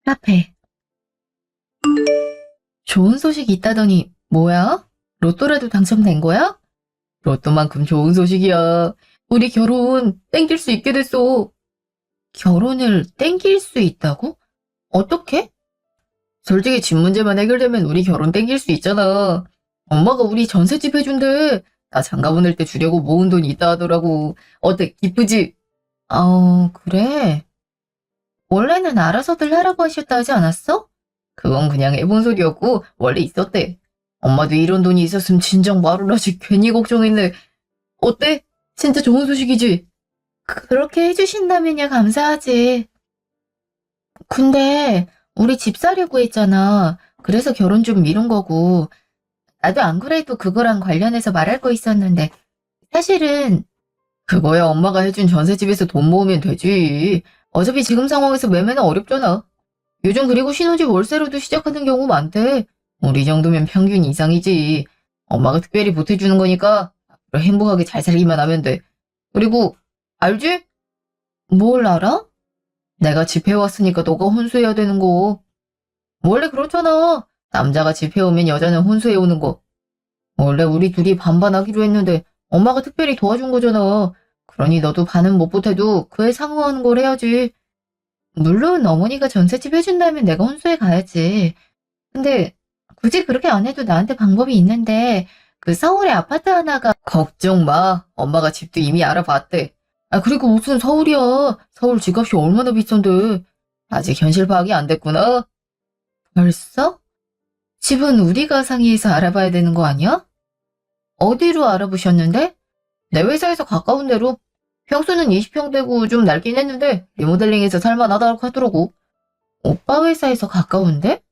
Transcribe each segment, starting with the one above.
카페. 좋은 소식 있다더니 뭐야? 로또라도 당첨된 거야? 로또만큼 좋은 소식이야. 우리 결혼 땡길 수 있게 됐어. 결혼을 땡길 수 있다고? 어떻게? 솔직히 집 문제만 해결되면 우리 결혼 땡길 수 있잖아. 엄마가 우리 전셋집 해준대. 나 장가 보낼 때 주려고 모은 돈이 있다 하더라고. 어때, 기쁘지? 그래. 원래는 알아서들 하라고 하셨다 하지 않았어? 그건 그냥 해본 소리였고 원래 있었대. 엄마도 이런 돈이 있었으면 진작 말을 하지 괜히 걱정했네. 어때? 진짜 좋은 소식이지? 그렇게 해주신다면야 감사하지. 근데 우리 집 사려고 했잖아. 그래서 결혼 좀 미룬 거고. 나도 안 그래도 그거랑 관련해서 말할 거 있었는데 사실은 그거야 엄마가 해준 전셋집에서 돈 모으면 되지. 어차피 지금 상황에서 매매는 어렵잖아. 요즘 그리고 신혼집 월세로도 시작하는 경우 많대. 우리 정도면 평균 이상이지. 엄마가 특별히 보태주는 거니까 앞으로 행복하게 잘 살기만 하면 돼. 그리고 알지? 뭘 알아? 내가 집 해왔으니까 너가 혼수해야 되는 거. 원래 그렇잖아. 남자가 집 해오면 여자는 혼수해오는 거. 원래 우리 둘이 반반 하기로 했는데 엄마가 특별히 도와준 거잖아. 그러니 너도 반은 못 보태도 그에 상응하는 걸 해야지. 물론 어머니가 전셋집 해준다면 내가 혼수해 가야지. 근데 굳이 그렇게 안 해도 나한테 방법이 있는데 그 서울에 아파트 하나가 걱정 마. 엄마가 집도 이미 알아봤대. 아 그리고 무슨 서울이야. 서울 집값이 얼마나 비싼데. 아직 현실 파악이 안 됐구나. 벌써? 집은 우리가 상의해서 알아봐야 되는 거 아니야? 어디로 알아보셨는데? 내 회사에서 가까운 데로. 평수는 20평대고 좀 낡긴 했는데 리모델링해서 살만하다고 하더라고. 오빠 회사에서 가까운데?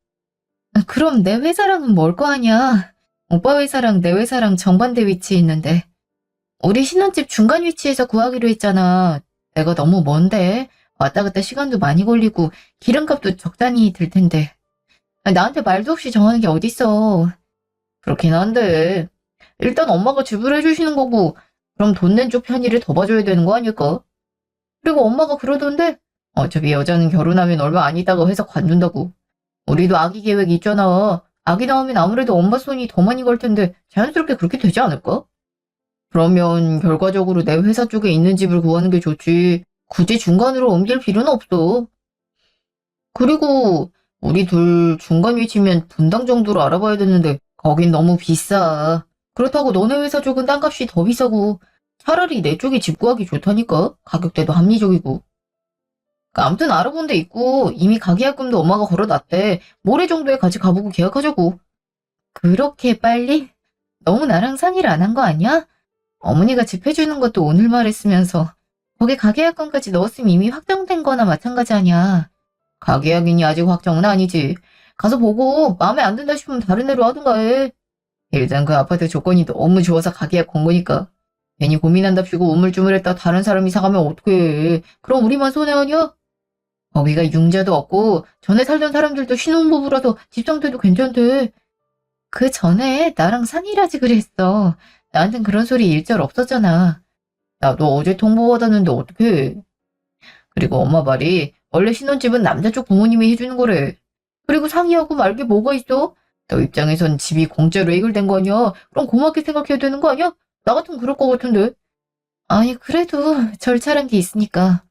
그럼 내 회사랑은 멀 거 아니야. 오빠 회사랑 내 회사랑 정반대 위치에 있는데. 우리 신혼집 중간 위치에서 구하기로 했잖아. 내가 너무 먼데. 왔다 갔다 시간도 많이 걸리고 기름값도 적잖이 들 텐데. 나한테 말도 없이 정하는 게 어딨어. 그렇긴 한데. 일단 엄마가 지불해 주시는 거고 그럼 돈 낸 쪽 편의를 더 봐줘야 되는 거 아닐까? 그리고 엄마가 그러던데 어차피 여자는 결혼하면 얼마 안 있다가 회사 관둔다고. 우리도 아기 계획이 있잖아. 아기 낳으면 아무래도 엄마 손이 더 많이 걸 텐데 자연스럽게 그렇게 되지 않을까? 그러면 결과적으로 내 회사 쪽에 있는 집을 구하는 게 좋지. 굳이 중간으로 옮길 필요는 없어. 그리고 우리 둘 중간 위치면 분당 정도로 알아봐야 되는데 거긴 너무 비싸. 그렇다고 너네 회사 쪽은 땅값이 더 비싸고 차라리 내 쪽이 집 구하기 좋다니까. 가격대도 합리적이고. 아무튼 알아본 데 있고 이미 가계약금도 엄마가 걸어놨대. 모레 정도에 같이 가보고 계약하자고. 그렇게 빨리? 너무 나랑 상의를 안 한 거 아니야? 어머니가 집 해주는 것도 오늘 말했으면서 거기 가계약금까지 넣었으면 이미 확정된 거나 마찬가지 아니야. 가계약이니 아직 확정은 아니지. 가서 보고 마음에 안 든다 싶으면 다른 애로 하든가 해. 일단 그 아파트 조건이 너무 좋아서 가계약 건 거니까. 괜히 고민한답시고 우물쭈물했다 다른 사람이 사가면 어떡해. 그럼 우리만 손해 아니야? 거기가 융자도 없고 전에 살던 사람들도 신혼부부라서 집 상태도 괜찮대. 그 전에 나랑 상의를 하지 그랬어. 나한텐 그런 소리 일절 없었잖아. 나도 어제 통보 받았는데 어떡해. 그리고 엄마 말이 원래 신혼집은 남자 쪽 부모님이 해주는 거래. 그리고 상의하고 말게 뭐가 있어? 너 입장에선 집이 공짜로 해결된 거 아니야? 그럼 고맙게 생각해야 되는 거 아니야? 나 같으면 그럴 거 같은데. 아니 그래도 절차란 게 있으니까.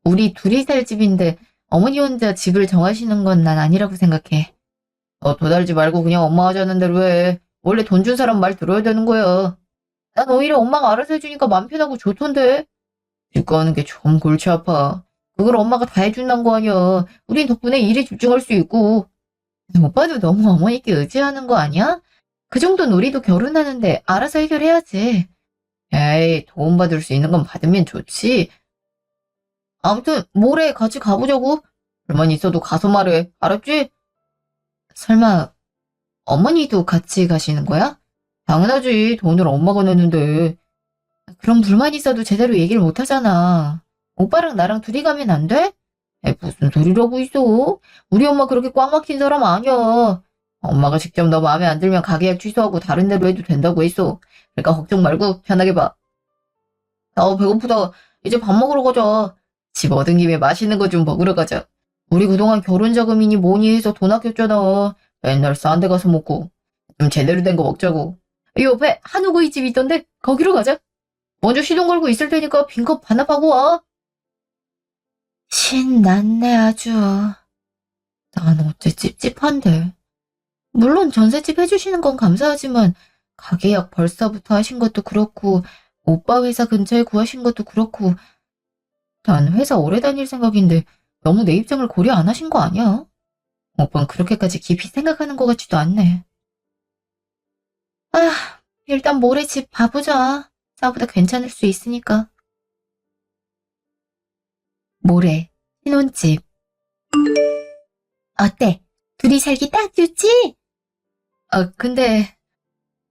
우리 둘이 살 집인데 어머니 혼자 집을 정하시는 건 난 아니라고 생각해. 너 도달지 말고 그냥 엄마 하자는 대로 해. 원래 돈 준 사람 말 들어야 되는 거야. 난 오히려 엄마가 알아서 해주니까 맘 편하고 좋던데. 집 가는 게 좀 골치 아파. 그걸 엄마가 다 해준단 거 아니야. 우린 덕분에 일에 집중할 수 있고. 오빠도 너무 어머니께 의지하는 거 아니야? 그 정도는 우리도 결혼하는데 알아서 해결해야지. 에이, 도움받을 수 있는 건 받으면 좋지. 아무튼 모레 같이 가보자고. 불만 있어도 가서 말해. 알았지? 설마 어머니도 같이 가시는 거야? 당연하지. 돈을 엄마가 내는데. 그럼 불만 있어도 제대로 얘기를 못 하잖아. 오빠랑 나랑 둘이 가면 안 돼? 에, 무슨 소리라고 있어? 우리 엄마 그렇게 꽉 막힌 사람 아니야. 엄마가 직접 너 마음에 안 들면 가계약 취소하고 다른 데로 해도 된다고 했어. 그러니까 걱정 말고 편하게 봐. 배고프다. 이제 밥 먹으러 가자. 집 얻은 김에 맛있는 거 좀 먹으러 가자. 우리 그동안 결혼 자금이니 뭐니 해서 돈 아꼈잖아. 맨날 싼 데 가서 먹고. 좀 제대로 된 거 먹자고. 이 옆에 한우구이 집 있던데 거기로 가자. 먼저 시동 걸고 있을 테니까 빈컵 반납하고 와. 신났네 아주. 난 어째 찝찝한데. 물론 전셋집 해주시는 건 감사하지만 가게 예약 벌써부터 하신 것도 그렇고 오빠 회사 근처에 구하신 것도 그렇고 난 회사 오래 다닐 생각인데 너무 내 입장을 고려 안 하신 거 아니야? 오빤 그렇게까지 깊이 생각하는 것 같지도 않네. 아, 일단 모레 집 봐보자. 싸보다 괜찮을 수 있으니까. 모레 신혼집. 어때? 둘이 살기 딱 좋지? 근데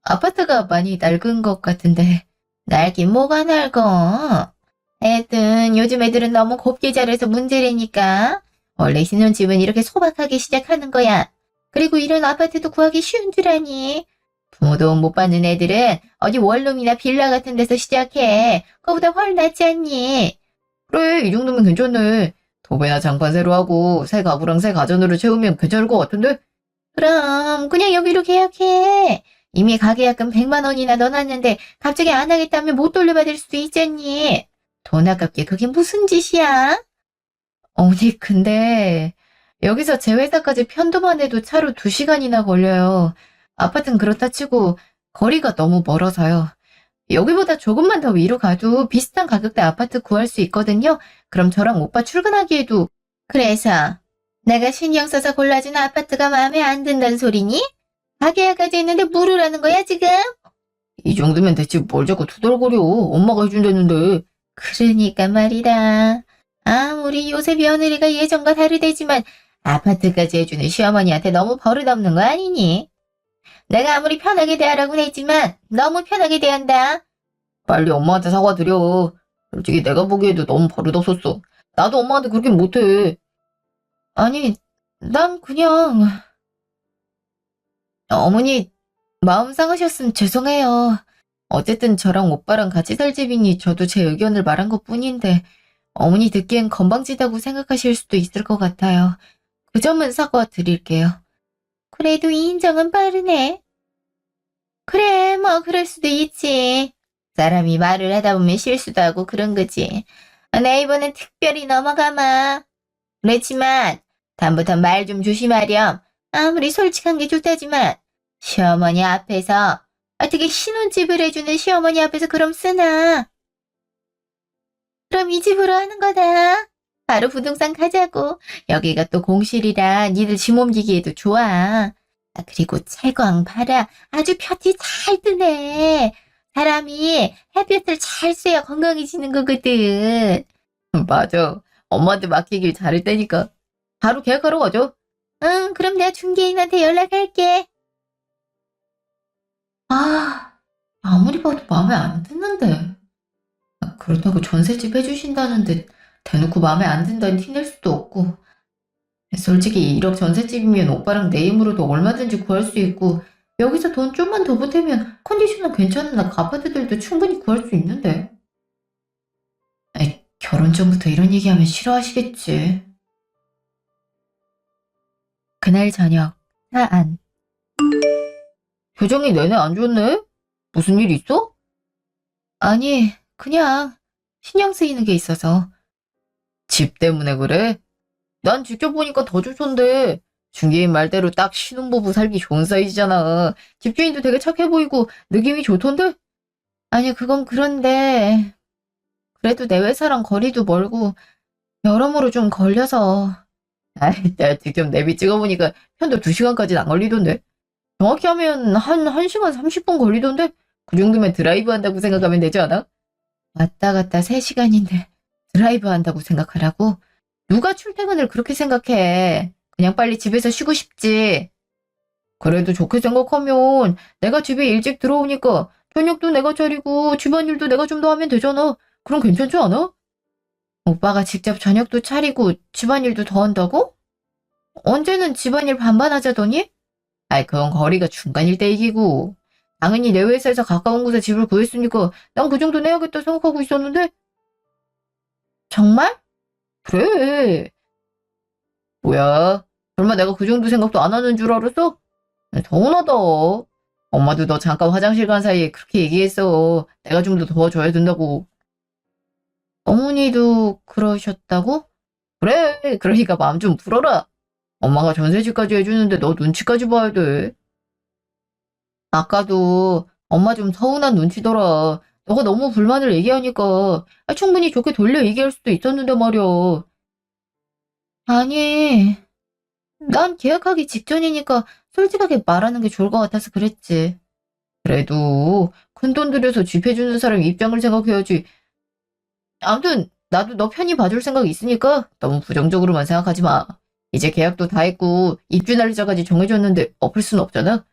아파트가 많이 낡은 것 같은데. 낡긴 뭐가 낡어. 하여튼 요즘 애들은 너무 곱게 자라서 문제라니까. 원래 신혼집은 이렇게 소박하게 시작하는 거야. 그리고 이런 아파트도 구하기 쉬운 줄 아니. 부모 도움 못 받는 애들은 어디 원룸이나 빌라 같은 데서 시작해. 그거보다 훨 낫지 않니? 그래, 이 정도면 괜찮네. 도배나 장판 새로 하고 새 가구랑 새 가전으로 채우면 괜찮을 것 같은데? 그럼 그냥 여기로 계약해. 이미 가계약금 100만 원이나 넣어놨는데 갑자기 안 하겠다면 못 돌려받을 수도 있잖니. 돈 아깝게 그게 무슨 짓이야? 언니 근데 여기서 제 회사까지 편도만 해도 차로 2시간이나 걸려요. 아파트는 그렇다 치고 거리가 너무 멀어서요. 여기보다 조금만 더 위로 가도 비슷한 가격대 아파트 구할 수 있거든요. 그럼 저랑 오빠 출근하기에도. 그래서 내가 신경 써서 골라준 아파트가 마음에 안 든다는 소리니? 가계약까지 했는데 물으라는 거야 지금? 이 정도면 대체 뭘 자꾸 투덜거려. 엄마가 해준다는데. 그러니까 말이다. 아무리 요새 며느리가 예전과 다르대지만 아파트까지 해주는 시어머니한테 너무 버릇없는 거 아니니? 내가 아무리 편하게 대하라고는 했지만 너무 편하게 대한다. 빨리 엄마한테 사과드려. 솔직히 내가 보기에도 너무 버릇없었어. 나도 엄마한테 그렇게 못해. 아니, 난 그냥 어머니 마음 상하셨으면 죄송해요. 어쨌든 저랑 오빠랑 같이 살 집이니 저도 제 의견을 말한 것뿐인데 어머니 듣기엔 건방지다고 생각하실 수도 있을 것 같아요. 그 점은 사과드릴게요. 그래도 이 인정은 빠르네. 그래, 뭐 그럴 수도 있지. 사람이 말을 하다 보면 실수도 하고 그런 거지. 내 이번엔 특별히 넘어가마. 그렇지만 다음부터 말 좀 조심하렴. 아무리 솔직한 게 좋다지만 시어머니 앞에서 어떻게 신혼집을 해주는 시어머니 앞에서 그럼 쓰나. 그럼 이 집으로 하는 거다. 바로 부동산 가자고. 여기가 또 공실이라 니들 짐 옮기기에도 좋아. 그리고 채광 봐라. 아주 볕이 잘 뜨네. 사람이 햇볕을 잘 쐬야 건강해지는 거거든. 맞아. 엄마한테 맡기길 잘할 때니까. 바로 계약하러 가죠. 응, 그럼 내가 중개인한테 연락할게. 아무리 봐도 마음에 안 드는데. 그렇다고 전셋집 해주신다는데 대놓고 마음에 안 든다는 티낼 수도 없고. 솔직히 1억 전셋집이면 오빠랑 내 힘으로도 얼마든지 구할 수 있고 여기서 돈 좀만 더 보태면 컨디션은 괜찮은 아파트들도 충분히 구할 수 있는데. 결혼 전부터 이런 얘기하면 싫어하시겠지. 그날 저녁, 사안. 표정이 내내 안 좋네? 무슨 일 있어? 아니, 그냥 신경 쓰이는 게 있어서. 집 때문에 그래? 난 직접 보니까 더 좋던데. 중개인 말대로 딱 신혼부부 살기 좋은 사이즈잖아. 집주인도 되게 착해 보이고 느낌이 좋던데? 아니, 그건 그런데 그래도 내 회사랑 거리도 멀고 여러모로 좀 걸려서. 내가 직접 내비 찍어보니까 편도 2시간까지는 안 걸리던데. 정확히 하면 한 1시간 30분 걸리던데? 그 정도면 드라이브 한다고 생각하면 되지 않아? 왔다 갔다 3시간인데 드라이브 한다고 생각하라고? 누가 출퇴근을 그렇게 생각해? 그냥 빨리 집에서 쉬고 싶지. 그래도 좋게 생각하면 내가 집에 일찍 들어오니까 저녁도 내가 차리고 집안일도 내가 좀 더 하면 되잖아. 그럼 괜찮지 않아? 오빠가 직접 저녁도 차리고 집안일도 더 한다고? 언제는 집안일 반반 하자더니? 그건 거리가 중간일 때 얘기고. 당연히 내 회사에서 가까운 곳에 집을 구했으니까 난 그 정도는 해야겠다 생각하고 있었는데. 정말? 그래. 뭐야? 설마 내가 그 정도 생각도 안 하는 줄 알았어? 서운하다. 엄마도 너 잠깐 화장실 간 사이에 그렇게 얘기했어. 내가 좀 더 도와줘야 된다고. 어머니도 그러셨다고? 그래, 그러니까 마음 좀 풀어라. 엄마가 전세지까지 해주는데 너 눈치까지 봐야 돼. 아까도 엄마 좀 서운한 눈치더라. 너가 너무 불만을 얘기하니까 충분히 좋게 돌려 얘기할 수도 있었는데 말이야. 아니, 난 계약하기 직전이니까 솔직하게 말하는 게 좋을 것 같아서 그랬지. 그래도 큰돈 들여서 집해주는 사람 입장을 생각해야지. 아무튼 나도 너 편히 봐줄 생각이 있으니까 너무 부정적으로만 생각하지 마. 이제 계약도 다 했고 입주 날짜까지 정해졌는데 엎을 순 없잖아.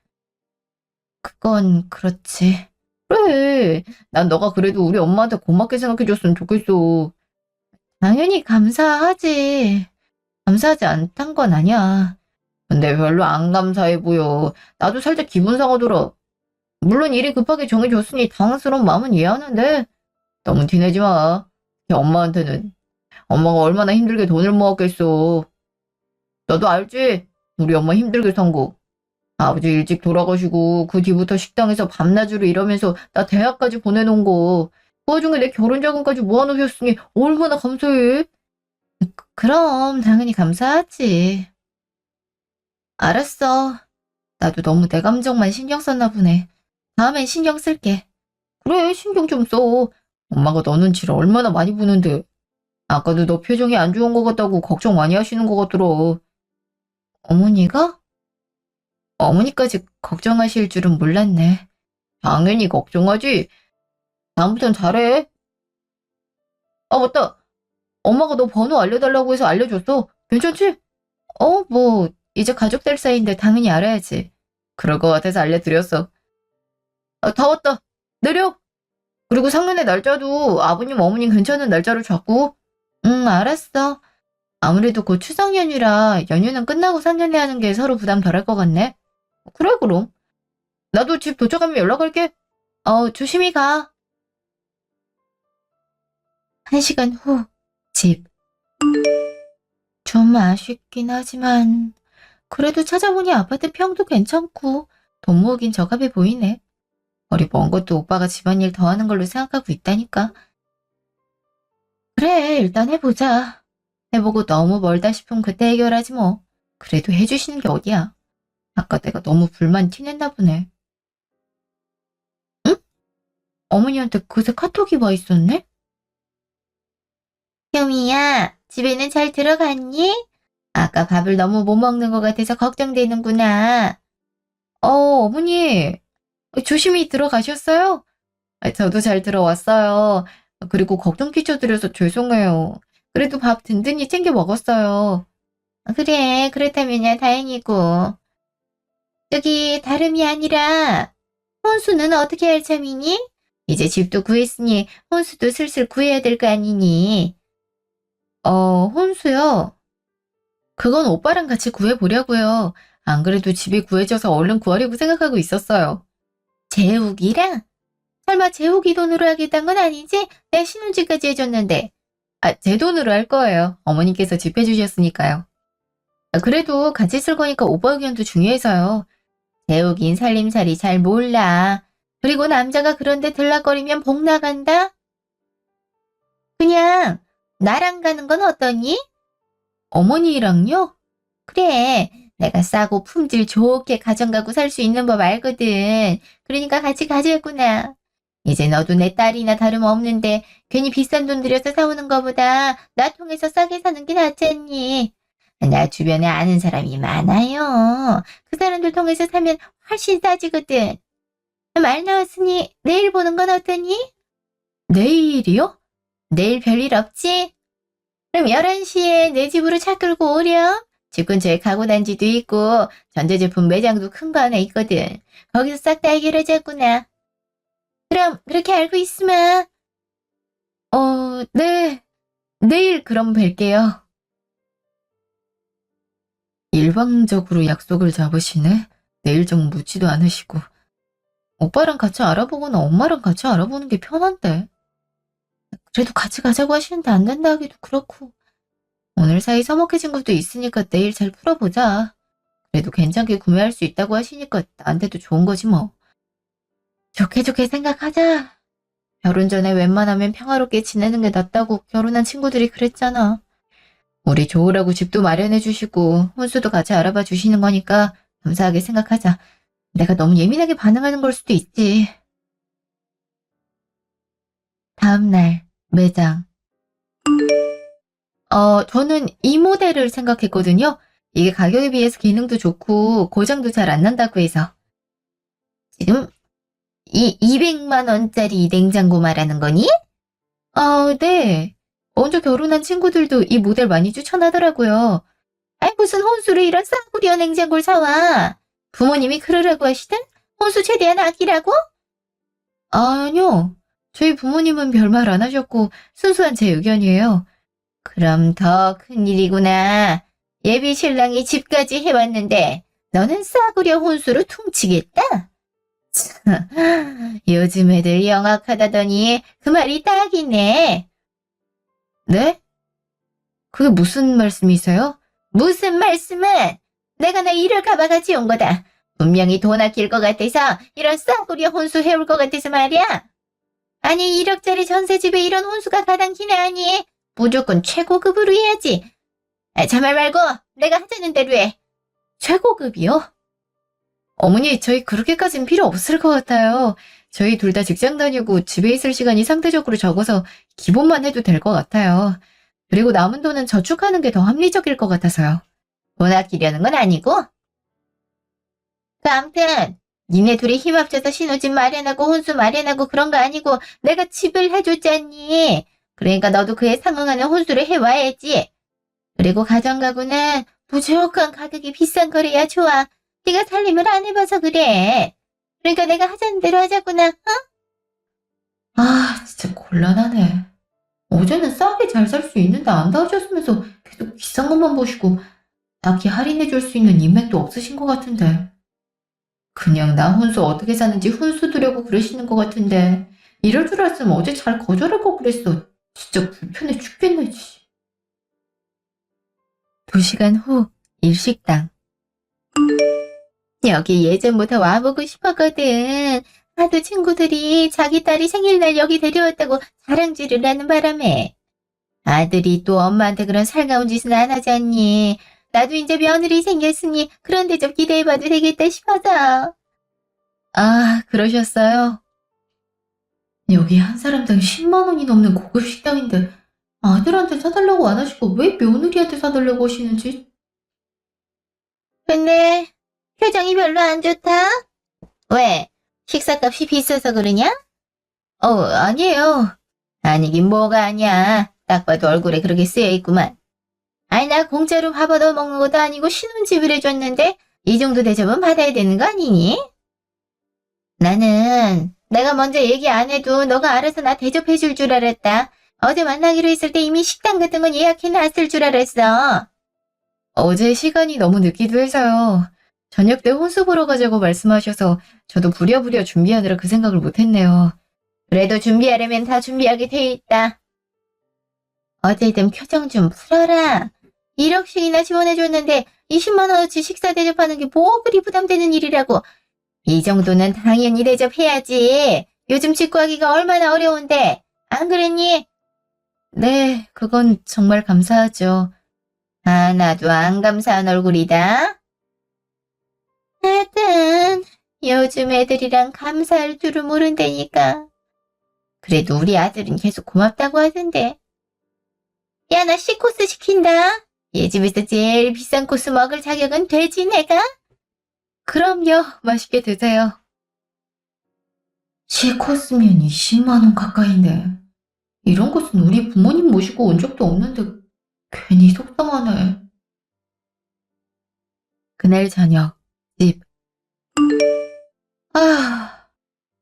그건 그렇지. 그래. 난 너가 그래도 우리 엄마한테 고맙게 생각해줬으면 좋겠어. 당연히 감사하지. 감사하지 않단 건 아니야. 근데 별로 안 감사해 보여. 나도 살짝 기분 상하더라. 물론 일이 급하게 정해졌으니 당황스러운 마음은 이해하는데 너무 티내지 마. 엄마한테는. 엄마가 얼마나 힘들게 돈을 모았겠어. 너도 알지? 우리 엄마 힘들게 산 거. 아버지 일찍 돌아가시고 그 뒤부터 식당에서 밤낮으로 일하면서 나 대학까지 보내놓은 거. 그 와중에 내 결혼 자금까지 모아놓으셨으니 얼마나 감사해. 그럼 당연히 감사하지. 알았어. 나도 너무 내 감정만 신경 썼나 보네. 다음엔 신경 쓸게. 그래, 신경 좀 써. 엄마가 너 눈치를 얼마나 많이 보는데. 아까도 너 표정이 안 좋은 것 같다고 걱정 많이 하시는 것 같더라. 어머니가? 어머니까지 걱정하실 줄은 몰랐네. 당연히 걱정하지. 다음부턴 잘해. 아, 맞다. 엄마가 너 번호 알려달라고 해서 알려줬어. 괜찮지? 뭐, 이제 가족들 사이인데 당연히 알아야지. 그럴 것 같아서 알려드렸어. 아, 다 왔다. 내려. 그리고 상견례 날짜도 아버님, 어머님 괜찮은 날짜로 잡고. 응, 알았어. 아무래도 곧 추석 연휴라 연휴는 끝나고 상견례 하는 게 서로 부담 덜할 것 같네. 그래, 그럼. 나도 집 도착하면 연락할게. 조심히 가. 1시간 후, 집. 좀 아쉽긴 하지만, 그래도 찾아보니 아파트 평도 괜찮고, 돈 모으긴 적합해 보이네. 거리 먼 것도 오빠가 집안일 더 하는 걸로 생각하고 있다니까. 그래, 일단 해보자. 해보고 너무 멀다 싶으면 그때 해결하지 뭐. 그래도 해주시는 게 어디야. 아까 내가 너무 불만 티냈나 보네. 응? 어머니한테 그새 카톡이 와 있었네? 효미야, 집에는 잘 들어갔니? 아까 밥을 너무 못 먹는 것 같아서 걱정되는구나. 어머니, 조심히 들어가셨어요? 저도 잘 들어왔어요. 그리고 걱정 끼쳐드려서 죄송해요. 그래도 밥 든든히 챙겨 먹었어요. 그래, 그렇다면야 다행이고. 저기, 다름이 아니라, 혼수는 어떻게 할 참이니? 이제 집도 구했으니 혼수도 슬슬 구해야 될 거 아니니? 혼수요? 그건 오빠랑 같이 구해보려고요. 안 그래도 집이 구해져서 얼른 구하려고 생각하고 있었어요. 재욱이랑? 설마 재욱이 돈으로 하겠다는 건 아니지? 내 신혼집까지 해줬는데. 제 돈으로 할 거예요. 어머니께서 집 해주셨으니까요. 그래도 같이 쓸 거니까 오빠 의견도 중요해서요. 재욱인 살림살이 잘 몰라. 그리고 남자가 그런데 들락거리면 복 나간다? 그냥 나랑 가는 건 어떠니? 어머니랑요? 그래, 내가 싸고 품질 좋게 가정가구 살 수 있는 법 알거든. 그러니까 같이 가자꾸나. 이제 너도 내 딸이나 다름없는데 괜히 비싼 돈 들여서 사오는 거보다 나 통해서 싸게 사는 게 낫지 않니? 나 주변에 아는 사람이 많아요. 그 사람들 통해서 사면 훨씬 싸지거든. 말 나왔으니 내일 보는 건 어떠니? 내일이요? 내일 별일 없지? 그럼 11시에 내 집으로 차 끌고 오렴. 집 근처에 가구단지도 있고 전자제품 매장도 큰 거 하나 있거든. 거기서 싹 다 해결하자꾸나. 그럼 그렇게 알고 있으마. 네. 내일 그럼 뵐게요. 일방적으로 약속을 잡으시네. 내일 정 묻지도 않으시고. 오빠랑 같이 알아보거나 엄마랑 같이 알아보는 게 편한데. 그래도 같이 가자고 하시는데 안 된다 하기도 그렇고. 오늘 사이 서먹해진 것도 있으니까 내일 잘 풀어보자. 그래도 괜찮게 구매할 수 있다고 하시니까 나한테도 좋은 거지 뭐. 좋게 좋게 생각하자. 결혼 전에 웬만하면 평화롭게 지내는 게 낫다고 결혼한 친구들이 그랬잖아. 우리 좋으라고 집도 마련해 주시고 혼수도 같이 알아봐 주시는 거니까 감사하게 생각하자. 내가 너무 예민하게 반응하는 걸 수도 있지. 다음날 매장. 저는 이 모델을 생각했거든요. 이게 가격에 비해서 기능도 좋고 고장도 잘 안 난다고 해서. 지금 이 200만 원짜리 냉장고 말하는 거니? 네. 먼저 결혼한 친구들도 이 모델 많이 추천하더라고요. 아이 무슨 혼수를 이런 싸구려 냉장고를 사와. 부모님이 그러라고 하시든 혼수 최대한 아끼라고? 아니요. 저희 부모님은 별말 안 하셨고 순수한 제 의견이에요. 그럼 더 큰일이구나. 예비 신랑이 집까지 해왔는데 너는 싸구려 혼수로 퉁치겠다? 요즘 애들 영악하다더니 그 말이 딱이네. 네? 그게 무슨 말씀이세요? 무슨 말씀은? 내가 너 일을 가봐가지 온 거다. 분명히 돈 아낄 것 같아서 이런 싸구려 혼수 해올 것 같아서 말이야. 아니 1억짜리 전세집에 이런 혼수가 가당키나 하니? 무조건 최고급으로 해야지. 저 말 말고 내가 하자는 대로 해. 최고급이요? 어머니 저희 그렇게까진 필요 없을 것 같아요. 저희 둘 다 직장 다니고 집에 있을 시간이 상대적으로 적어서 기본만 해도 될 것 같아요. 그리고 남은 돈은 저축하는 게 더 합리적일 것 같아서요. 돈 아끼려는 건 아니고? 아무튼 니네 둘이 힘 합쳐서 신혼집 마련하고 혼수 마련하고 그런 거 아니고 내가 집을 해줬잖니. 그러니까 너도 그에 상응하는 혼수를 해와야지. 그리고 가정가구는 부족한 가격이 비싼 거래야 좋아. 네가 살림을 안 해봐서 그래. 그러니까 내가 하자는 대로 하자꾸나. 진짜 곤란하네. 어제는 싸게 잘 살 수 있는데 안다 하셨으면서 계속 비싼 것만 보시고 딱히 할인해 줄 수 있는 인맥도 없으신 것 같은데. 그냥 나 혼수 어떻게 사는지 훈수 두려고 그러시는 것 같은데 이럴 줄 알았으면 어제 잘 거절할 걸 그랬어. 진짜 불편해 죽겠네. 2시간 후 일식당. 여기 예전부터 와보고 싶었거든. 하도 친구들이 자기 딸이 생일날 여기 데려왔다고 자랑질을 하는 바람에 아들이 또 엄마한테 그런 살가운 짓은 안 하지 않니? 나도 이제 며느리 생겼으니 그런 데 좀 기대해봐도 되겠다 싶어서. 그러셨어요? 여기 한 사람당 10만 원이 넘는 고급 식당인데 아들한테 사달라고 안 하시고 왜 며느리한테 사달라고 하시는지. 근데 표정이 별로 안 좋다? 왜? 식사값이 비싸서 그러냐? 아니에요. 아니긴 뭐가 아니야. 딱 봐도 얼굴에 그렇게 쓰여있구만. 아니 나 공짜로 밥 얻어 먹는 것도 아니고 신혼집을 해줬는데 이 정도 대접은 받아야 되는 거 아니니? 나는 내가 먼저 얘기 안 해도 너가 알아서 나 대접해줄 줄 알았다. 어제 만나기로 했을 때 이미 식당 같은 건 예약해놨을 줄 알았어. 어제 시간이 너무 늦기도 해서요. 저녁 때 혼수 보러 가자고 말씀하셔서 저도 부랴부랴 준비하느라 그 생각을 못했네요. 그래도 준비하려면 다 준비하게 돼 있다. 어쨌든 표정 좀 풀어라. 1억씩이나 지원해줬는데 20만 원어치 식사 대접하는 게 뭐 그리 부담되는 일이라고. 이 정도는 당연히 대접해야지. 요즘 집 구하기가 얼마나 어려운데. 안 그랬니? 네, 그건 정말 감사하죠. 나도 안 감사한 얼굴이다. 하여튼 요즘 애들이랑 감사할 줄을 모른다니까. 그래도 우리 아들은 계속 고맙다고 하던데. 야, 나 C코스 시킨다. 얘 집에서 제일 비싼 코스 먹을 자격은 되지 내가? 그럼요. 맛있게 드세요. C코스면 20만 원 가까이네. 이런 곳은 우리 부모님 모시고 온 적도 없는데 괜히 속상하네. 그날 저녁 집.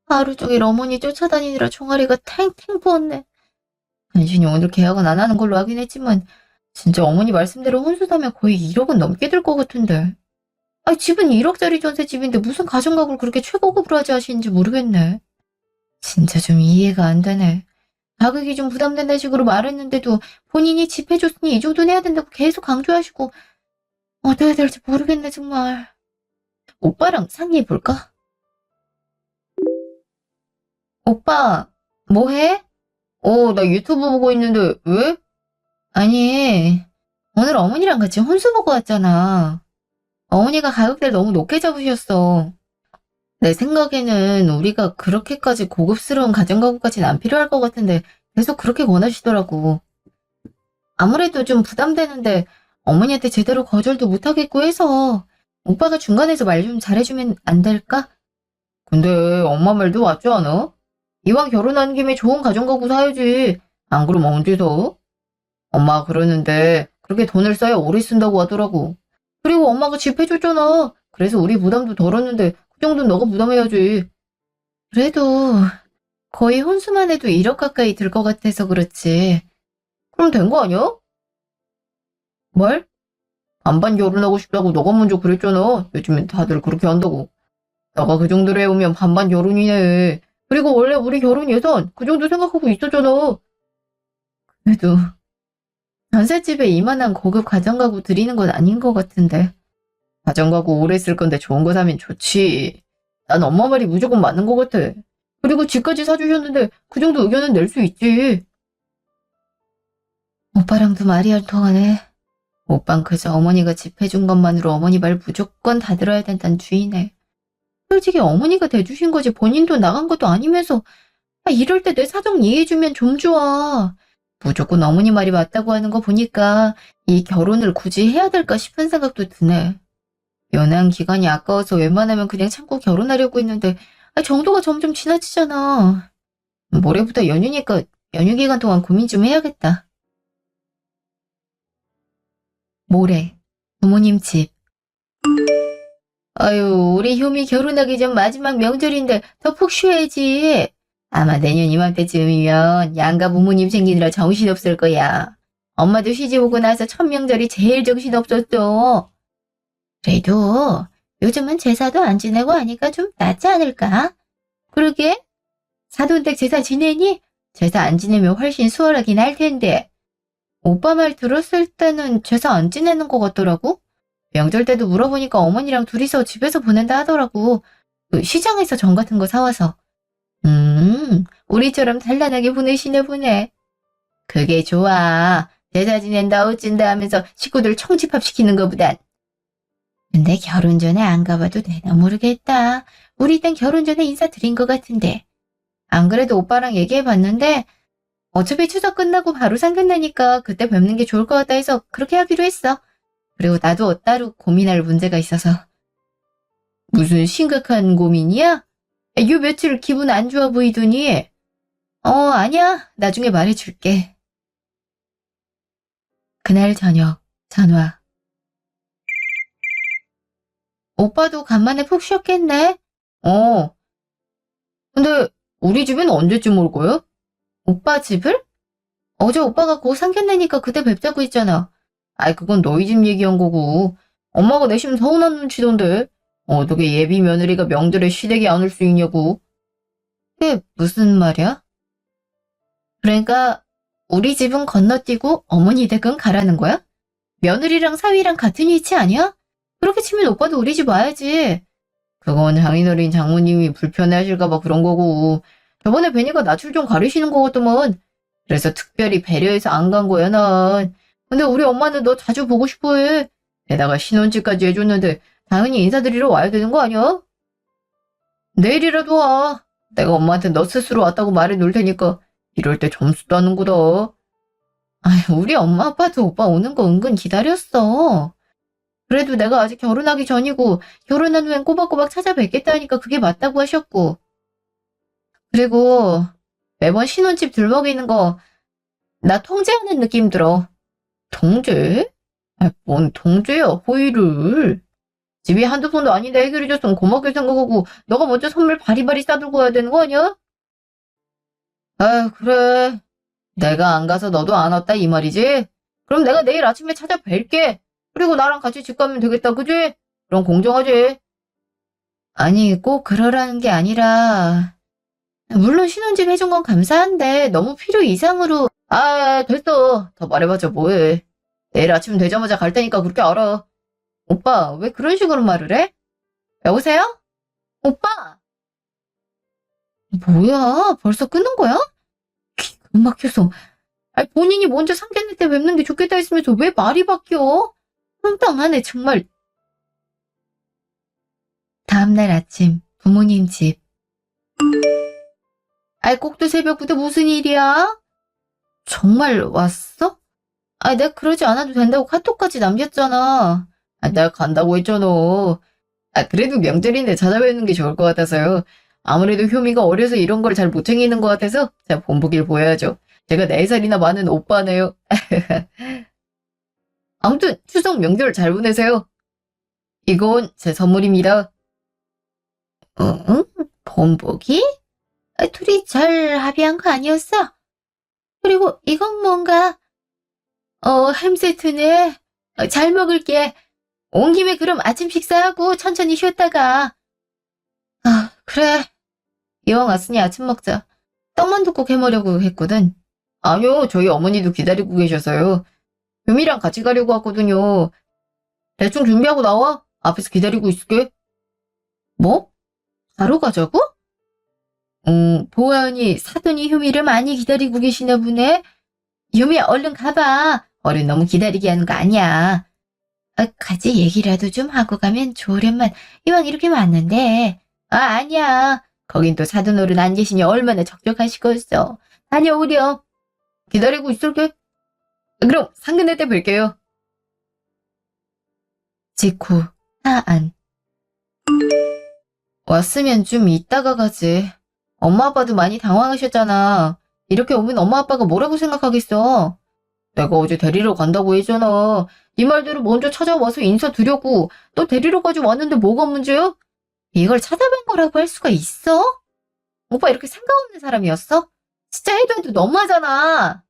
하루 종일 어머니 쫓아다니느라 종아리가 탱탱 부었네. 간신히 오늘 계약은 안 하는 걸로 하긴 했지만 진짜 어머니 말씀대로 혼수 사면 거의 1억은 넘게 들 것 같은데. 집은 1억짜리 전세집인데 무슨 가정가구를 그렇게 최고급으로 하지 하시는지 모르겠네. 진짜 좀 이해가 안 되네. 자극이 좀 부담된다는 식으로 말했는데도 본인이 집 해줬으니 이 정도는 해야 된다고 계속 강조하시고 어떻게 해야 될지 모르겠네 정말. 오빠랑 상의해볼까? 오빠, 뭐 해? 나 유튜브 보고 있는데 왜? 아니, 오늘 어머니랑 같이 혼수 보고 왔잖아. 어머니가 가격대를 너무 높게 잡으셨어. 내 생각에는 우리가 그렇게까지 고급스러운 가전가구까지는 안 필요할 것 같은데 계속 그렇게 권하시더라고. 아무래도 좀 부담되는데 어머니한테 제대로 거절도 못하겠고 해서 오빠가 중간에서 말 좀 잘해주면 안 될까? 근데 엄마 말도 맞지 않아? 이왕 결혼한 김에 좋은 가전가구 사야지. 안 그러면 언제 사? 엄마가 그러는데 그렇게 돈을 써야 오래 쓴다고 하더라고. 그리고 엄마가 집 해줬잖아. 그래서 우리 부담도 덜었는데 그 정도는 너가 부담해야지. 그래도 거의 혼수만 해도 1억 가까이 들 것 같아서 그렇지. 그럼 된 거 아니야? 뭘? 반반 결혼하고 싶다고 너가 먼저 그랬잖아. 요즘엔 다들 그렇게 한다고. 너가 그 정도로 해오면 반반 결혼이네. 그리고 원래 우리 결혼 예산 그 정도 생각하고 있었잖아. 그래도 전셋집에 이만한 고급 가전가구 드리는 건 아닌 것 같은데. 가전가구 오래 쓸 건데 좋은 거 사면 좋지. 난 엄마 말이 무조건 맞는 것 같아. 그리고 집까지 사주셨는데 그 정도 의견은 낼 수 있지. 오빠랑도 말이 안 통하네. 오빤 그저 어머니가 집 해준 것만으로 어머니 말 무조건 다 들어야 된다는 주의네. 솔직히 어머니가 대주신 거지 본인 돈 나간 것도 아니면서 이럴 때 내 사정 이해해주면 좀 좋아. 무조건 어머니 말이 맞다고 하는 거 보니까 이 결혼을 굳이 해야 될까 싶은 생각도 드네. 연애한 기간이 아까워서 웬만하면 그냥 참고 결혼하려고 했는데 정도가 점점 지나치잖아. 모레부터 연휴니까 연휴 기간 동안 고민 좀 해야겠다. 모레 부모님 집. 아유, 우리 효미 결혼하기 전 마지막 명절인데 더 푹 쉬어야지. 아마 내년 이맘때쯤이면 양가 부모님 생기느라 정신없을 거야. 엄마도 시집 오고 나서 첫 명절이 제일 정신없었어. 그래도 요즘은 제사도 안 지내고 하니까 좀 낫지 않을까? 그러게 사돈댁 제사 지내니? 제사 안 지내면 훨씬 수월하긴 할 텐데. 오빠 말 들었을 때는 제사 안 지내는 것 같더라고? 명절 때도 물어보니까 어머니랑 둘이서 집에서 보낸다 하더라고. 그 시장에서 전 같은 거 사와서. 우리처럼 단란하게 보내시나 보네. 그게 좋아. 제사 지낸다 어찐다 하면서 식구들 총집합시키는 것보단. 근데 결혼 전에 안 가봐도 되나 모르겠다. 우리 땐 결혼 전에 인사드린 것 같은데. 안 그래도 오빠랑 얘기해봤는데 어차피 추석 끝나고 바로 상견례니까 그때 뵙는 게 좋을 것 같다 해서 그렇게 하기로 했어. 그리고 나도 따로 고민할 문제가 있어서. 무슨 심각한 고민이야? 요 며칠 기분 안 좋아 보이더니. 아니야. 나중에 말해줄게. 그날 저녁 전화. 오빠도 간만에 푹 쉬었겠네? 어. 근데 우리 집엔 언제쯤 올 거야? 오빠 집을? 어제 오빠가 곧 상견례니까 그때 뵙자고 했잖아. 아이 그건 너희 집 얘기한 거고. 엄마가 내심 서운한 눈치던데. 어떻게 예비 며느리가 명절에 시댁에 안 올 수 있냐고. 그게 무슨 말이야? 그러니까 우리 집은 건너뛰고 어머니 댁은 가라는 거야? 며느리랑 사위랑 같은 위치 아니야? 그렇게 치면 오빠도 우리 집 와야지. 그건 장인어른 장모님이 불편해하실까봐 그런 거고. 저번에 뵈니까 낯을 좀 가리시는 거 같더만. 그래서 특별히 배려해서 안 간 거야, 난. 근데 우리 엄마는 너 자주 보고 싶어 해. 게다가 신혼집까지 해줬는데 당연히 인사드리러 와야 되는 거 아니야? 내일이라도 와. 내가 엄마한테 너 스스로 왔다고 말해 놓을 테니까 이럴 때 점수 따는구나. 아휴, 우리 엄마 아빠도 오빠 오는 거 은근 기다렸어. 그래도 내가 아직 결혼하기 전이고 결혼한 후엔 꼬박꼬박 찾아뵙겠다니까 그게 맞다고 하셨고. 그리고 매번 신혼집 들먹이는 거 나 통제하는 느낌 들어. 통제? 뭔 통제야, 호의를. 집이 한두 푼도 아닌데 해결해줬으면 고맙게 생각하고 너가 먼저 선물 바리바리 싸들고 와야 되는 거 아니야? 아 그래. 내가 안 가서 너도 안 왔다 이 말이지? 그럼 내가 내일 아침에 찾아뵐게. 그리고 나랑 같이 집 가면 되겠다, 그지? 그럼 공정하지? 아니, 꼭 그러라는 게 아니라 물론 신혼집 해준 건 감사한데 너무 필요 이상으로. 됐어. 더 말해봤자 뭐해. 내일 아침 되자마자 갈 테니까 그렇게 알아. 오빠, 왜 그런 식으로 말을 해? 여보세요? 오빠! 뭐야, 벌써 끊는 거야? 기가 막혀서. 본인이 먼저 상견례 때 뵙는 게 좋겠다 했으면서 왜 말이 바뀌어? 황당하네, 정말. 다음날 아침, 부모님 집. 꼭두 새벽부터 무슨 일이야? 정말 왔어? 내가 그러지 않아도 된다고 카톡까지 남겼잖아. 나 간다고 했잖아. 그래도 명절인데 찾아뵙는 게 좋을 것 같아서요. 아무래도 효미가 어려서 이런 걸 잘 못 챙기는 것 같아서 자, 본보기를 보여야죠. 제가 4살이나 많은 오빠네요. 아무튼 추석 명절 잘 보내세요. 이건 제 선물입니다. 응? 본보기? 둘이 잘 합의한 거 아니었어? 그리고 이건 뭔가 햄 세트네. 잘 먹을게. 온 김에 그럼 아침 식사하고 천천히 쉬었다가. 그래. 이왕 왔으니 아침 먹자. 떡만 둠국 해먹으려고 했거든. 아니요, 저희 어머니도 기다리고 계셔서요. 유미랑 같이 가려고 왔거든요. 대충 준비하고 나와. 앞에서 기다리고 있을게. 뭐? 바로 가자고? 보아언니 사돈이 효미를 많이 기다리고 계시나 보네. 효미야, 얼른 가봐. 어른 너무 기다리게 하는 거 아니야. 같이 얘기라도 좀 하고 가면 좋으련만. 이왕 이렇게 왔는데. 아니야. 거긴 또 사돈 어른 안 계시니 얼마나 적적하시겠어. 다녀오렴. 기다리고 있을게. 그럼 상견례 때 뵐게요. 직후 하안. 왔으면 좀 이따가 가지. 엄마 아빠도 많이 당황하셨잖아. 이렇게 오면 엄마 아빠가 뭐라고 생각하겠어. 내가 어제 데리러 간다고 했잖아. 네 말대로 먼저 찾아와서 인사드렸고 또 데리러까지 왔는데 뭐가 문제야? 이걸 찾아뵌 거라고 할 수가 있어? 오빠 이렇게 생각 없는 사람이었어? 진짜 해도 해도 너무하잖아.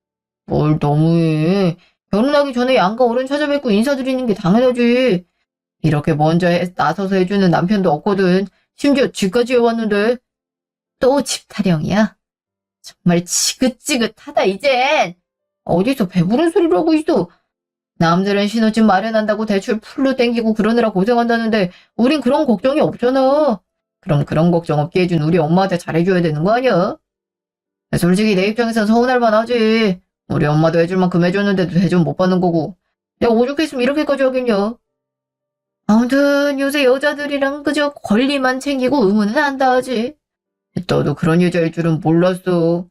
뭘 너무해. 결혼하기 전에 양가 어른 찾아뵙고 인사드리는 게 당연하지. 이렇게 먼저 나서서 해주는 남편도 없거든. 심지어 집까지 해왔는데. 또 집 타령이야? 정말 지긋지긋하다 이젠. 어디서 배부른 소리를 하고 있어. 남들은 신혼집 마련한다고 대출 풀로 땡기고 그러느라 고생한다는데 우린 그런 걱정이 없잖아. 그럼 그런 걱정 없게 해준 우리 엄마한테 잘해줘야 되는 거 아니야? 솔직히 내 입장에선 서운할 만하지. 우리 엄마도 해줄 만큼 해줬는데도 대접 못 받는 거고. 내가 오죽했으면 이렇게까지 하겠냐. 아무튼 요새 여자들이랑 그저 권리만 챙기고 의무는 한다 하지. 너도 그런 여자일 줄은 몰랐어.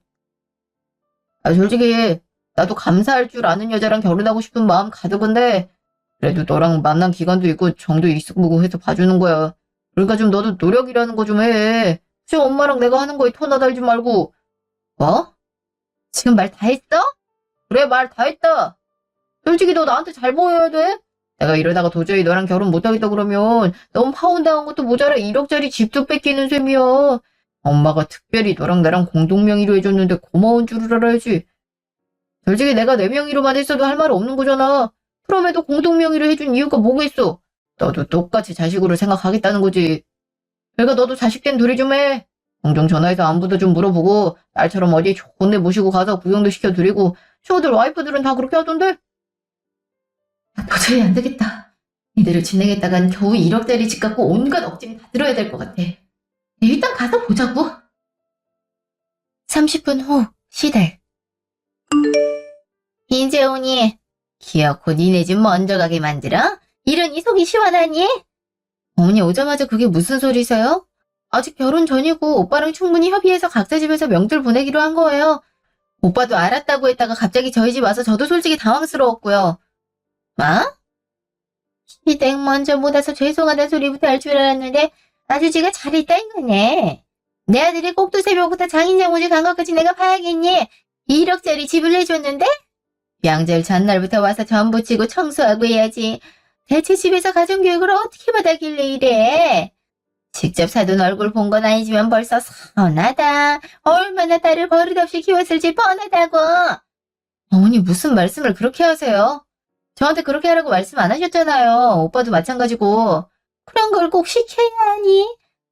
솔직히 나도 감사할 줄 아는 여자랑 결혼하고 싶은 마음 가득한데 그래도 너랑 만난 기간도 있고 정도 있고 해서 봐주는 거야. 그러니까 좀 너도 노력이라는 거 좀 해. 혹시 엄마랑 내가 하는 거에 토나 달지 말고. 뭐? 지금 말 다 했어? 그래, 말 다 했다. 솔직히 너 나한테 잘 보여야 돼. 내가 이러다가 도저히 너랑 결혼 못하겠다 그러면 너무 파혼당한 것도 모자라 1억짜리 집도 뺏기는 셈이야. 엄마가 특별히 너랑 나랑 공동명의로 해줬는데 고마운 줄을 알아야지. 솔직히 내가 내 명의로만 했어도 할 말 없는 거잖아. 그럼에도 공동명의로 해준 이유가 뭐겠어. 너도 똑같이 자식으로 생각하겠다는 거지. 그러니까 너도 자식된 둘이 좀 해. 종종 전화해서 안부도 좀 물어보고 날처럼 어디 좋은 데 모시고 가서 구경도 시켜드리고 친구들 와이프들은 다 그렇게 하던데. 도저히 안 되겠다. 이대로 진행했다간 겨우 1억짜리 집 갖고 온갖 억짐 다 들어야 될 것 같아. 일단 가서 보자고. 30분 후 시댁. 인재훈이 기어코 니네 집 먼저 가게 만들어? 이러니 속이 시원하니? 어머니 오자마자 그게 무슨 소리세요? 아직 결혼 전이고 오빠랑 충분히 협의해서 각자 집에서 명절 보내기로 한 거예요. 오빠도 알았다고 했다가 갑자기 저희 집 와서 저도 솔직히 당황스러웠고요. 뭐? 시댁 먼저 못 와서 죄송하다는 소리부터 할 줄 알았는데 아주 지가 잘했다 이거네. 내 아들이 꼭두 새벽부터 장인장 오지 간 것까지 내가 봐야겠니? 1억짜리 집을 내줬는데? 명절 전날부터 와서 전부 치고 청소하고 해야지. 대체 집에서 가정교육을 어떻게 받았길래 이래? 직접 사돈 얼굴 본 건 아니지만 벌써 서운하다. 얼마나 딸을 버릇없이 키웠을지 뻔하다고. 어머니 무슨 말씀을 그렇게 하세요? 저한테 그렇게 하라고 말씀 안 하셨잖아요. 오빠도 마찬가지고. 그런 걸 꼭 시켜야 하니?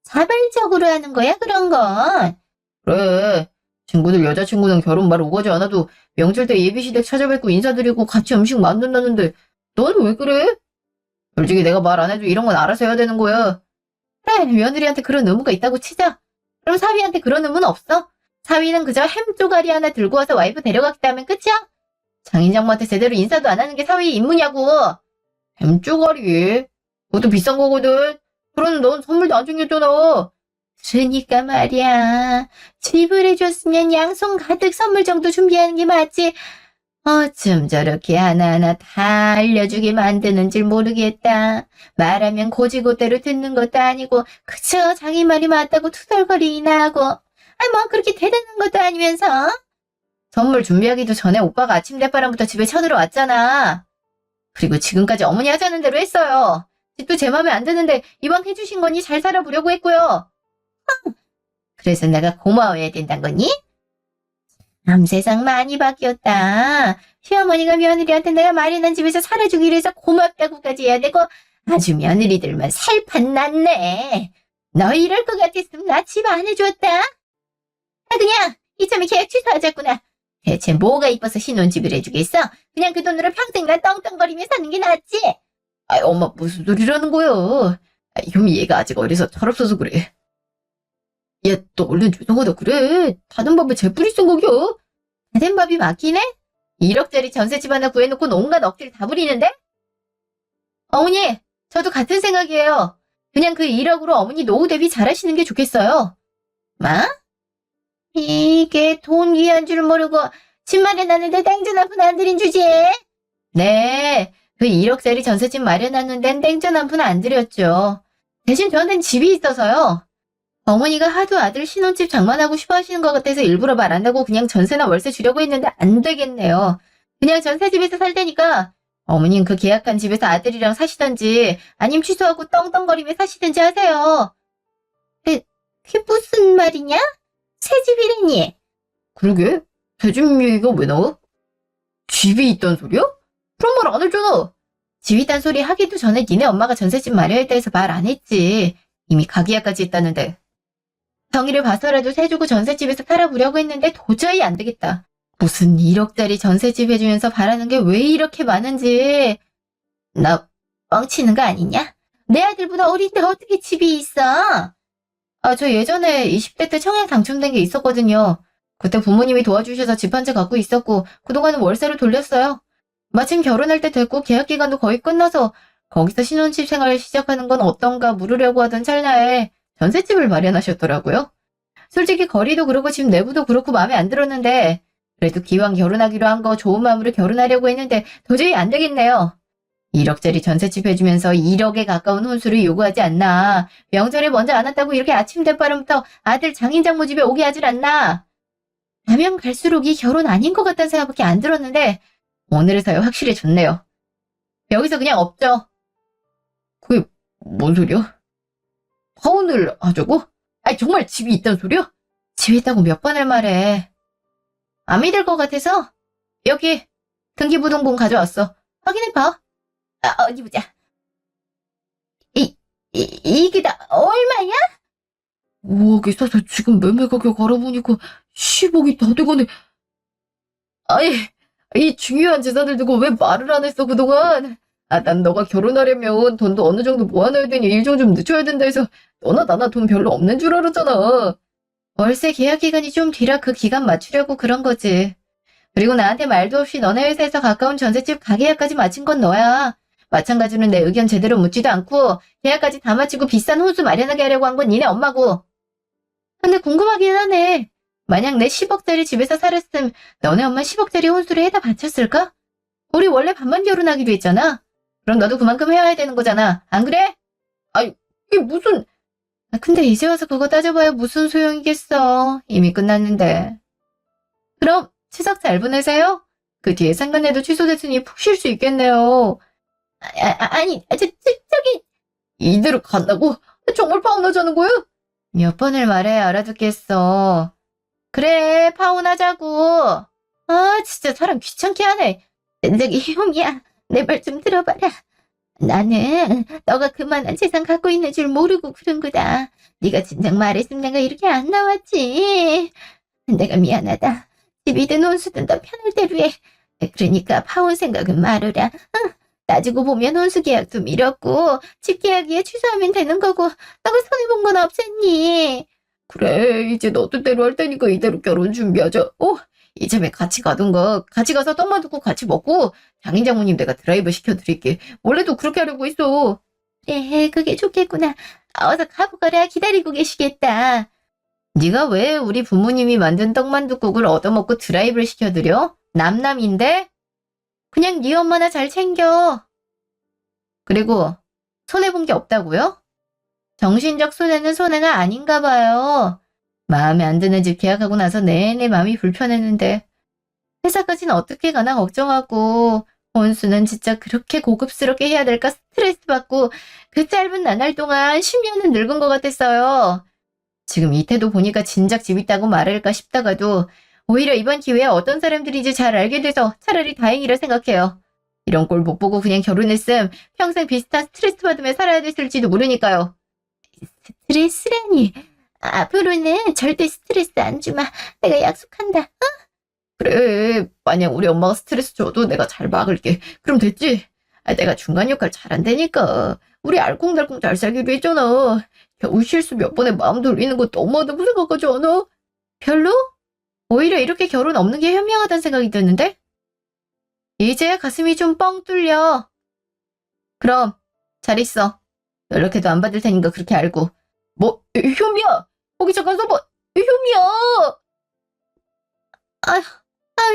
자발적으로 하는 거야 그런 건. 그래. 친구들 여자친구는 결혼 말 오가지 않아도 명절 때 예비시댁 찾아뵙고 인사드리고 같이 음식 만든다는데 너는 왜 그래? 솔직히 내가 말 안 해도 이런 건 알아서 해야 되는 거야. 그래, 며느리한테 그런 의무가 있다고 치자. 그럼 사위한테 그런 의무는 없어? 사위는 그저 햄 쪼가리 하나 들고 와서 와이프 데려갔다 하면 끝이야? 장인장모한테 제대로 인사도 안 하는 게 사위의 임무냐고. 햄 쪼가리? 그것도 비싼 거거든. 그러는 넌 선물도 안 챙겼잖아. 그러니까 말이야. 집을 해줬으면 양손 가득 선물 정도 준비하는 게 맞지. 어쩜 저렇게 하나하나 다 알려주게 만드는 줄 모르겠다. 말하면 고지고대로 듣는 것도 아니고 그저 자기 말이 맞다고 투덜거리나 하고. 뭐 그렇게 대단한 것도 아니면서. 선물 준비하기도 전에 오빠가 아침 대바람부터 집에 쳐들어왔잖아. 그리고 지금까지 어머니 하자는 대로 했어요. 집도 제 맘에 안 드는데 이왕 해주신 거니 잘 살아보려고 했고요. 그래서 내가 고마워해야 된단 거니? 남 세상 많이 바뀌었다. 시어머니가 며느리한테 내가 마련한 집에서 살아주기로 해서 고맙다고까지 해야 되고 아주 며느리들만 살판 났네. 너 이럴 것 같았으면 나 집 안 해줬다. 그냥 이참에 계약 취소하자꾸나. 대체 뭐가 이뻐서 신혼집을 해주겠어? 그냥 그 돈으로 평생 난 떵떵거리며 사는 게 낫지. 엄마 무슨 소리라는 거야. 효미 얘가 아직 어려서 철없어서 그래. 야, 너 얼른 죄송하다 그래. 다른 밥에 재뿌리 쓴 거겨. 다른 밥이 맞긴 해? 1억짜리 전셋집 하나 구해놓고 온갖 억지를 다 부리는데? 어머니, 저도 같은 생각이에요. 그냥 그 1억으로 어머니 노후 대비 잘하시는 게 좋겠어요. 뭐? 이게 돈 귀한 줄 모르고 집 마련하는데 땡전 한 푼 안 들인 주지? 네, 그 1억짜리 전셋집 마련하는 데는 땡전 한 푼 안 들였죠. 대신 저한테는 집이 있어서요. 어머니가 하도 아들 신혼집 장만하고 싶어 하시는 것 같아서 일부러 말 안 하고 그냥 전세나 월세 주려고 했는데 안 되겠네요. 그냥 전세집에서 살 테니까 어머님 그 계약한 집에서 아들이랑 사시던지 아님 취소하고 떵떵거리며 사시든지 하세요. 그게 무슨 말이냐? 새 집이라니. 그러게? 새 집 얘기가 왜 나와? 집이 있단 소리야? 그런 말 안 했잖아. 집 있단 소리 하기도 전에 니네 엄마가 전세집 마련했다 해서 말 안 했지. 이미 가계약까지 했다는데. 정의를 봐서라도 세주고 전셋집에서 살아보려고 했는데 도저히 안 되겠다. 무슨 1억짜리 전셋집 해주면서 바라는 게 왜 이렇게 많은지. 나 뻥치는 거 아니냐? 내 아들보다 어린데 어떻게 집이 있어? 저 예전에 20대 때 청약 당첨된 게 있었거든요. 그때 부모님이 도와주셔서 집 한 채 갖고 있었고 그동안은 월세로 돌렸어요. 마침 결혼할 때 됐고 계약 기간도 거의 끝나서 거기서 신혼집 생활을 시작하는 건 어떤가 물으려고 하던 찰나에 전셋집을 마련하셨더라고요. 솔직히 거리도 그렇고 집 내부도 그렇고 마음에 안 들었는데 그래도 기왕 결혼하기로 한 거 좋은 마음으로 결혼하려고 했는데 도저히 안 되겠네요. 1억짜리 전셋집 해주면서 1억에 가까운 혼수를 요구하지 않나. 명절에 먼저 안 왔다고 이렇게 아침 대바람부터 아들 장인장모 집에 오게 하질 않나. 가면 갈수록 이 결혼 아닌 것 같다는 생각밖에 안 들었는데 오늘에서야 확실해졌네요. 여기서 그냥 없죠. 그게 뭔 소리야? 파혼을 하자고? 정말 집이 있단 소리야? 집이 있다고 몇 번을 말해. 안 믿을 것 같아서 여기 등기부등본 가져왔어. 확인해봐. 어디 보자. 이게 다 얼마야? 5억이 싸서 지금 매매 가격 알아보니까 10억이 다 돼가네. 아니, 이 중요한 재산을 두고 왜 말을 안 했어 그동안? 난 너가 결혼하려면 돈도 어느 정도 모아놔야 되니 일정 좀 늦춰야 된다 해서 너나 나나 돈 별로 없는 줄 알았잖아. 월세 계약 기간이 좀 뒤라 그 기간 맞추려고 그런 거지. 그리고 나한테 말도 없이 너네 회사에서 가까운 전셋집 가계약까지 마친 건 너야. 마찬가지로 내 의견 제대로 묻지도 않고 계약까지 다 마치고 비싼 혼수 마련하게 하려고 한 건 니네 엄마고. 근데 궁금하긴 하네. 만약 내 10억짜리 집에서 살았으면 너네 엄마 10억짜리 혼수를 해다 바쳤을까? 우리 원래 반반 결혼하기로 했잖아. 그럼 너도 그만큼 해야 되는 거잖아. 안 그래? 이게 무슨... 근데 이제 와서 그거 따져봐야 무슨 소용이겠어. 이미 끝났는데. 그럼 추석 잘 보내세요? 그 뒤에 상간에도 취소됐으니 푹 쉴 수 있겠네요. 저기... 이대로 간다고? 정말 파혼하자는 거야? 몇 번을 말해 알아듣겠어. 그래, 파혼하자고. 진짜 사람 귀찮게 하네. 저기 효미야, 내 말 좀 들어봐라. 나는 너가 그만한 재산 갖고 있는 줄 모르고 그런 거다. 네가 진작 말했으면 내가 이렇게 안 나왔지. 내가 미안하다. 집이든 혼수든 더 편할 대로 해. 그러니까 파혼 생각은 말으라. 응? 따지고 보면 혼수 계약도 미뤘고 집 계약이야 취소하면 되는 거고 너가 손해본 건 없었니? 그래 이제 너 뜻대로 할 테니까 이대로 결혼 준비하자. 이참에 같이 가던가. 같이 가서 떡만 두고 같이 먹고 장인 장모님 내가 드라이브 시켜드릴게. 원래도 그렇게 하려고 했어. 그래 그게 좋겠구나. 어서 가보거라. 기다리고 계시겠다. 네가 왜 우리 부모님이 만든 떡만둣국을 얻어먹고 드라이브를 시켜드려? 남남인데? 그냥 네 엄마나 잘 챙겨. 그리고 손해본 게 없다고요? 정신적 손해는 손해가 아닌가 봐요. 마음에 안 드는 집 계약하고 나서 내내 마음이 불편했는데 회사까지는 어떻게 가나 걱정하고 혼수는 진짜 그렇게 고급스럽게 해야 될까 스트레스 받고 그 짧은 나날 동안 10년은 늙은 것 같았어요. 지금 이 태도 보니까 진작 집 있다고 말할까 싶다가도 오히려 이번 기회에 어떤 사람들인지 잘 알게 돼서 차라리 다행이라 생각해요. 이런 꼴 못 보고 그냥 결혼했음 평생 비슷한 스트레스 받으며 살아야 됐을지도 모르니까요. 스트레스라니. 앞으로는 절대 스트레스 안 주마. 내가 약속한다. 그래. 만약 우리 엄마가 스트레스 줘도 내가 잘 막을게. 그럼 됐지? 내가 중간 역할 잘한다니까. 우리 알콩달콩 잘 살기로 했잖아. 겨우 실수 몇 번에 마음 돌리는 거 너무하다고 생각하지 않아? 별로? 오히려 이렇게 결혼 없는 게 현명하다는 생각이 드는데? 이제야 가슴이 좀 뻥 뚫려. 그럼 잘 있어. 연락해도 안 받을 테니까 그렇게 알고. 뭐? 효미야! 거기 잠깐 서봐. 효미야!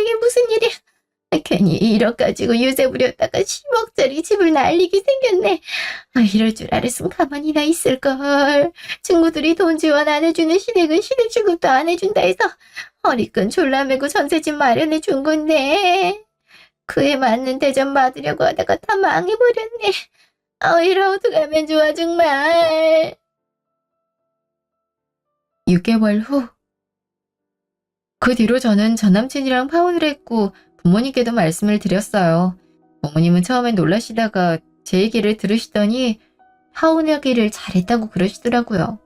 이게 무슨 일이야. 괜히 1억 가지고 유세 부렸다가 10억짜리 집을 날리게 생겼네. 이럴 줄 알았으면 가만히나 있을걸. 친구들이 돈 지원 안 해주는 시댁은 시댁 취급도 안 해준다 해서 허리끈 졸라매고 전세집 마련해 준 건데 그에 맞는 대접 받으려고 하다가 다 망해버렸네. 이러 어떡하면 좋아 정말. 6개월 후. 그 뒤로 저는 전 남친이랑 파혼을 했고 부모님께도 말씀을 드렸어요. 부모님은 처음엔 놀라시다가 제 얘기를 들으시더니 파혼하기를 잘했다고 그러시더라고요.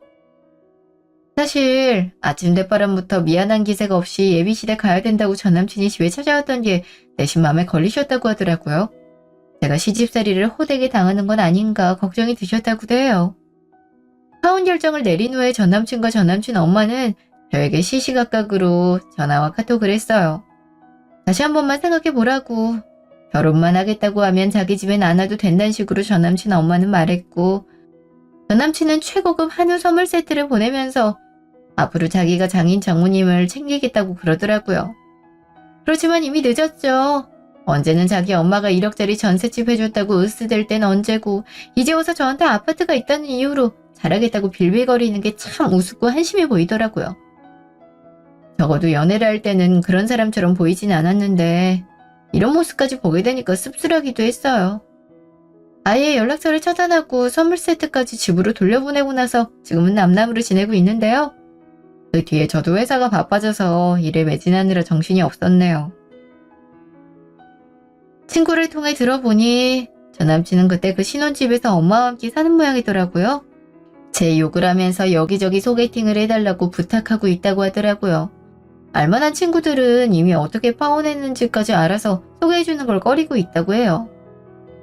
사실 아침 대바람부터 미안한 기세가 없이 예비시대 가야 된다고 전 남친이 집에 찾아왔던 게 내심 마음에 걸리셨다고 하더라고요. 제가 시집살이를 호되게 당하는 건 아닌가 걱정이 드셨다고도 해요. 파혼 결정을 내린 후에 전 남친과 전 남친 엄마는 저에게 시시각각으로 전화와 카톡을 했어요. 다시 한 번만 생각해보라고. 결혼만 하겠다고 하면 자기 집엔 안 와도 된다는 식으로 전 남친 엄마는 말했고 전 남친은 최고급 한우 선물 세트를 보내면서 앞으로 자기가 장인 장모님을 챙기겠다고 그러더라고요. 그렇지만 이미 늦었죠. 언제는 자기 엄마가 1억짜리 전셋집 해줬다고 으스댈 땐 언제고 이제 와서 저한테 아파트가 있다는 이유로 잘하겠다고 빌빌거리는 게 참 우습고 한심해 보이더라고요. 적어도 연애를 할 때는 그런 사람처럼 보이진 않았는데 이런 모습까지 보게 되니까 씁쓸하기도 했어요. 아예 연락처를 차단하고 선물 세트까지 집으로 돌려보내고 나서 지금은 남남으로 지내고 있는데요. 그 뒤에 저도 회사가 바빠져서 일에 매진하느라 정신이 없었네요. 친구를 통해 들어보니 전 남친은 그때 그 신혼집에서 엄마와 함께 사는 모양이더라고요. 제 욕을 하면서 여기저기 소개팅을 해달라고 부탁하고 있다고 하더라고요. 알만한 친구들은 이미 어떻게 파혼했는지까지 알아서 소개해주는 걸 꺼리고 있다고 해요.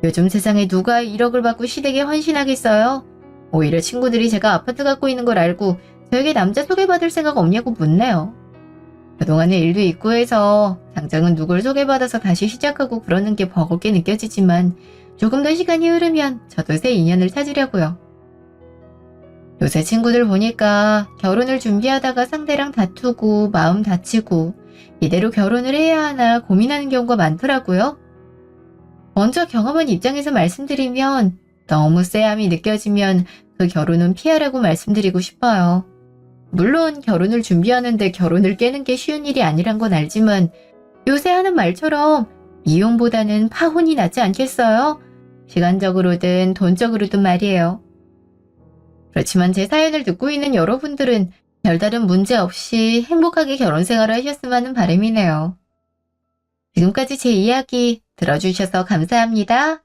요즘 세상에 누가 1억을 받고 시댁에 헌신하겠어요? 오히려 친구들이 제가 아파트 갖고 있는 걸 알고 저에게 남자 소개받을 생각 없냐고 묻네요. 그동안의 일도 있고 해서 당장은 누굴 소개받아서 다시 시작하고 그러는 게 버겁게 느껴지지만 조금 더 시간이 흐르면 저도 새 인연을 찾으려고요. 요새 친구들 보니까 결혼을 준비하다가 상대랑 다투고 마음 다치고 이대로 결혼을 해야 하나 고민하는 경우가 많더라고요. 먼저 경험한 입장에서 말씀드리면 너무 쎄함이 느껴지면 그 결혼은 피하라고 말씀드리고 싶어요. 물론 결혼을 준비하는데 결혼을 깨는 게 쉬운 일이 아니란 건 알지만 요새 하는 말처럼 이혼보다는 파혼이 낫지 않겠어요? 시간적으로든 돈적으로든 말이에요. 그렇지만 제 사연을 듣고 있는 여러분들은 별다른 문제 없이 행복하게 결혼 생활을 하셨으면 하는 바람이네요. 지금까지 제 이야기 들어주셔서 감사합니다.